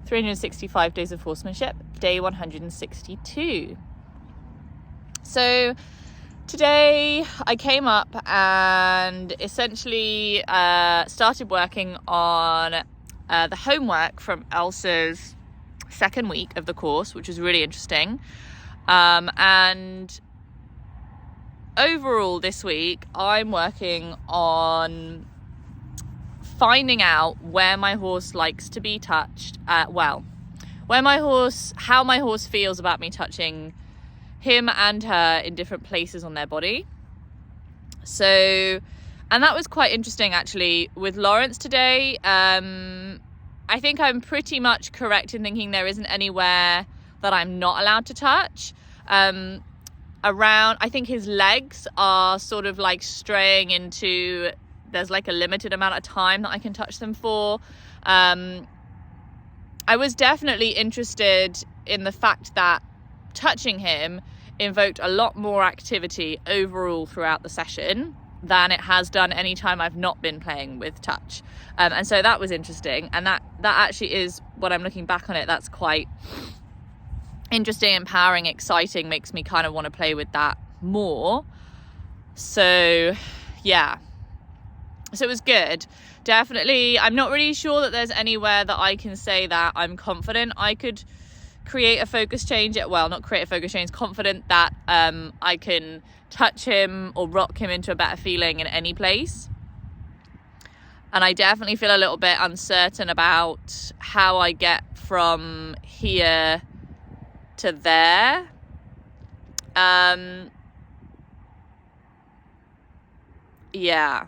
365 Days of Horsemanship, day 162. So today I came up and essentially started working on the homework from Elsa's second week of the course, which was really interesting. And overall this week I'm working on finding out where my horse likes to be touched, how my horse feels about me touching him and her in different places on their body. So, and that was quite interesting actually with Lawrence today. I think I'm pretty much correct in thinking there isn't anywhere that I'm not allowed to touch. Around, I think his legs are sort of like straying into, there's like a limited amount of time that I can touch them for. I was definitely interested in the fact that touching him invoked a lot more activity overall throughout the session than it has done any time I've not been playing with touch. And so that was interesting. And that actually is, when I'm looking back on it, that's quite interesting, empowering, exciting, makes me kind of want to play with that more. So yeah. So it was good. Definitely, I'm not really sure that there's anywhere that I can say that I'm confident I could create a focus change. Well, not create a focus change, confident that I can touch him or rock him into a better feeling in any place. And I definitely feel a little bit uncertain about how I get from here to there. Yeah.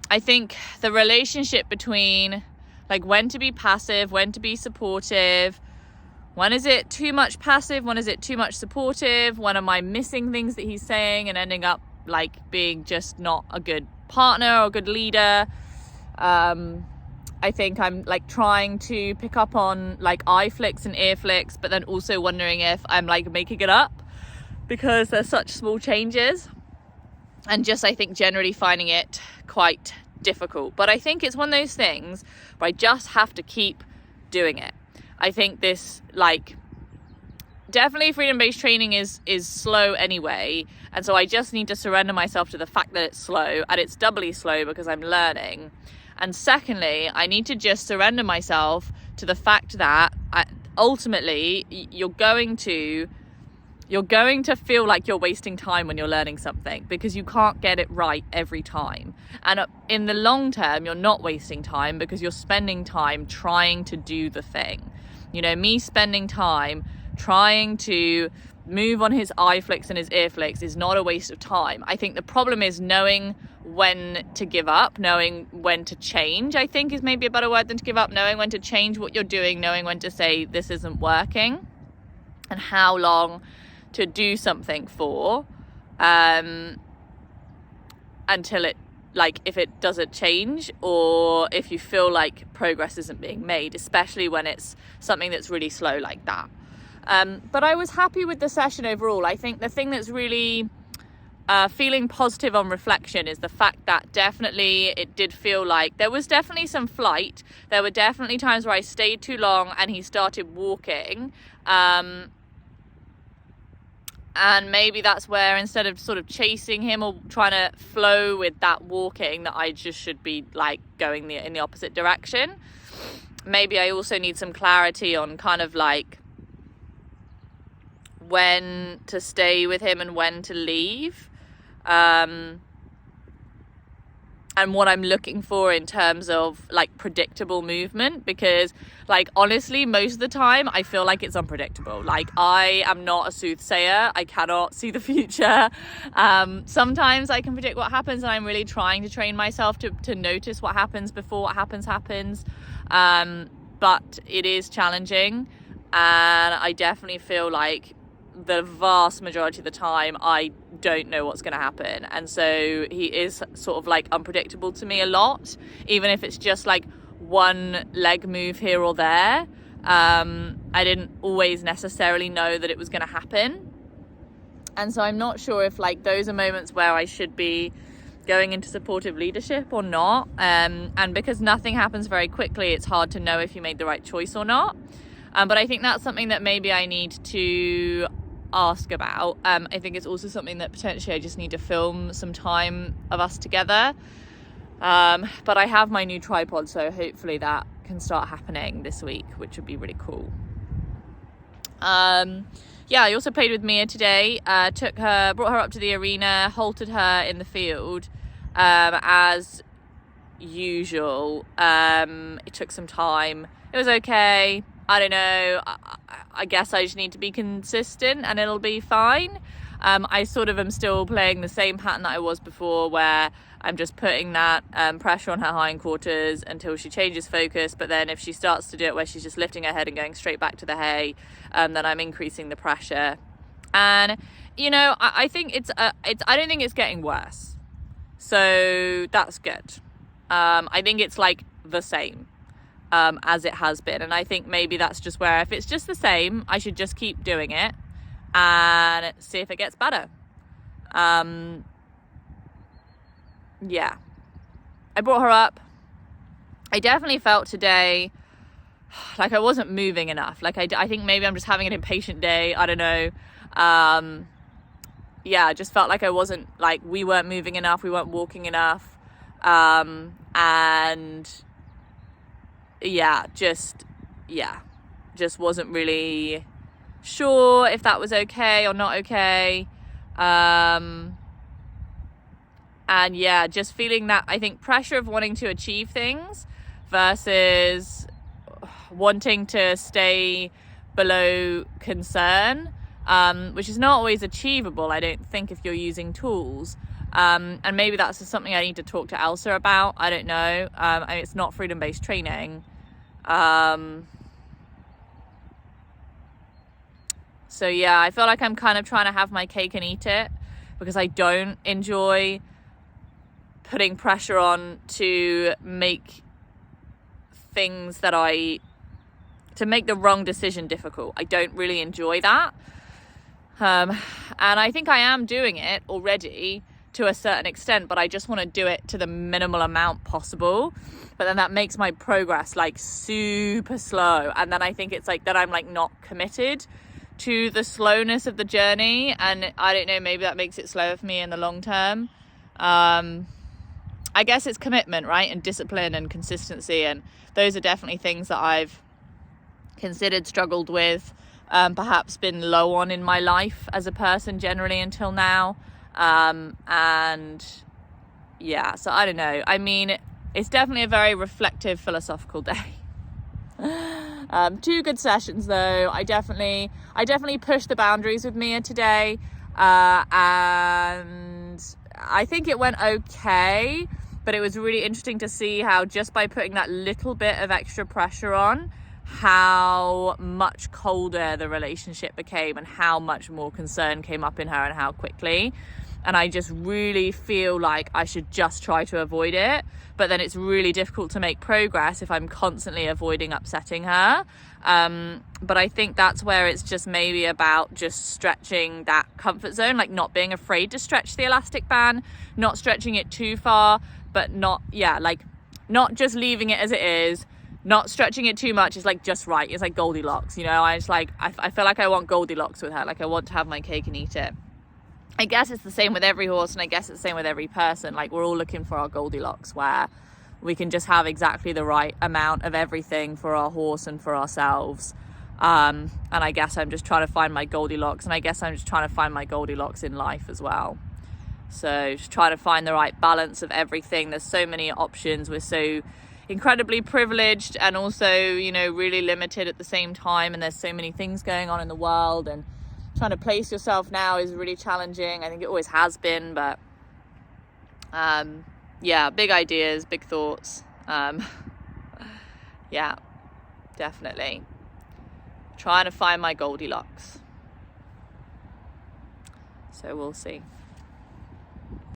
I think the relationship between like when to be passive, when to be supportive, when is it too much passive, when is it too much supportive, when am I missing things that he's saying and ending up like being just not a good partner or a good leader. I think I'm like trying to pick up on like eye flicks and ear flicks, but then also wondering if I'm like making it up because there's such small changes. And just, I think, generally finding it quite difficult. But I think it's one of those things where I just have to keep doing it. I think this, like, definitely freedom-based training is slow anyway. And so I just need to surrender myself to the fact that it's slow. And it's doubly slow because I'm learning. And secondly, I need to just surrender myself to the fact that ultimately you're going to feel like you're wasting time when you're learning something because you can't get it right every time. And in the long term, you're not wasting time because you're spending time trying to do the thing. You know, me spending time trying to move on his eye flicks and his ear flicks is not a waste of time. I think the problem is knowing when to give up, knowing when to change, I think is maybe a better word than to give up, knowing when to change what you're doing, knowing when to say this isn't working and how long to do something for until it, like, if it doesn't change or if you feel like progress isn't being made, especially when it's something that's really slow like that. But I was happy with the session overall. I think the thing that's really feeling positive on reflection is the fact that definitely it did feel like there was definitely some flight. There were definitely times where I stayed too long and he started walking. And maybe that's where instead of sort of chasing him or trying to flow with that walking, that I just should be like going in the opposite direction. Maybe I also need some clarity on kind of like when to stay with him and when to leave. And what I'm looking for in terms of like predictable movement, because like honestly most of the time I feel like it's unpredictable. Like I am not a soothsayer, I cannot see the future. Sometimes I can predict what happens and I'm really trying to train myself to notice what happens before what happens. But it is challenging and I definitely feel like the vast majority of the time I don't know what's going to happen, and so he is sort of like unpredictable to me a lot, even if it's just like one leg move here or there. I didn't always necessarily know that it was going to happen, and so I'm not sure if like those are moments where I should be going into supportive leadership or not. And because nothing happens very quickly, it's hard to know if you made the right choice or not. But I think that's something that maybe I need to ask about. I think it's also something that potentially I just need to film some time of us together. But I have my new tripod, so hopefully that can start happening this week, which would be really cool. Yeah, I also played with Mia today. Brought her up to the arena, halted her in the field, as usual. It took some time. It was okay. I don't know. I guess I just need to be consistent and it'll be fine. I sort of am still playing the same pattern that I was before, where I'm just putting that pressure on her hindquarters until she changes focus. But then if she starts to do it where she's just lifting her head and going straight back to the hay, then I'm increasing the pressure. And, you know, I think I don't think it's getting worse. So that's good. I think it's like the same as it has been. And I think maybe that's just where, if it's just the same, I should just keep doing it and see if it gets better. Yeah, I brought her up. I definitely felt today like I wasn't moving enough. Like I think maybe I'm just having an impatient day. I don't know. Yeah, I just felt like we weren't moving enough. We weren't walking enough. And just wasn't really sure if that was okay or not okay. And yeah, just feeling that, I think, pressure of wanting to achieve things versus wanting to stay below concern, which is not always achievable, I don't think, if you're using tools. And maybe that's just something I need to talk to Elsa about. I don't know. It's not freedom-based training. So yeah, I feel like I'm kind of trying to have my cake and eat it, because I don't enjoy putting pressure on to make make the wrong decision difficult. I don't really enjoy that. And I think I am doing it already to a certain extent, but I just want to do it to the minimal amount possible. But then that makes my progress like super slow. And then I think it's like that I'm like not committed to the slowness of the journey. And I don't know, maybe that makes it slower for me in the long term. I guess it's commitment, right? And discipline and consistency. And those are definitely things that I've considered, struggled with, perhaps been low on in my life as a person generally until now. And yeah, so I don't know. I mean, it's definitely a very reflective, philosophical day. 2 good sessions though. I definitely pushed the boundaries with Mia today. And I think it went okay, but it was really interesting to see how just by putting that little bit of extra pressure on, how much colder the relationship became and how much more concern came up in her and how quickly. And I just really feel like I should just try to avoid it. But then it's really difficult to make progress if I'm constantly avoiding upsetting her. But I think that's where it's just maybe about just stretching that comfort zone, like not being afraid to stretch the elastic band, not stretching it too far, but not just leaving it as it is, not stretching it too much. It's like just right. It's like Goldilocks, you know. I feel like I want Goldilocks with her. Like I want to have my cake and eat it. I guess it's the same with every horse, and I guess it's the same with every person. Like we're all looking for our Goldilocks, where we can just have exactly the right amount of everything for our horse and for ourselves. And I guess I'm just trying to find my Goldilocks, and I guess I'm just trying to find my Goldilocks in life as well. So just trying to find the right balance of everything. There's so many options. We're so incredibly privileged and also, you know, really limited at the same time. And there's so many things going on in the world, and trying to place yourself now is really challenging. I think it always has been, but yeah, big ideas, big thoughts. Yeah, definitely. Trying to find my Goldilocks. So we'll see.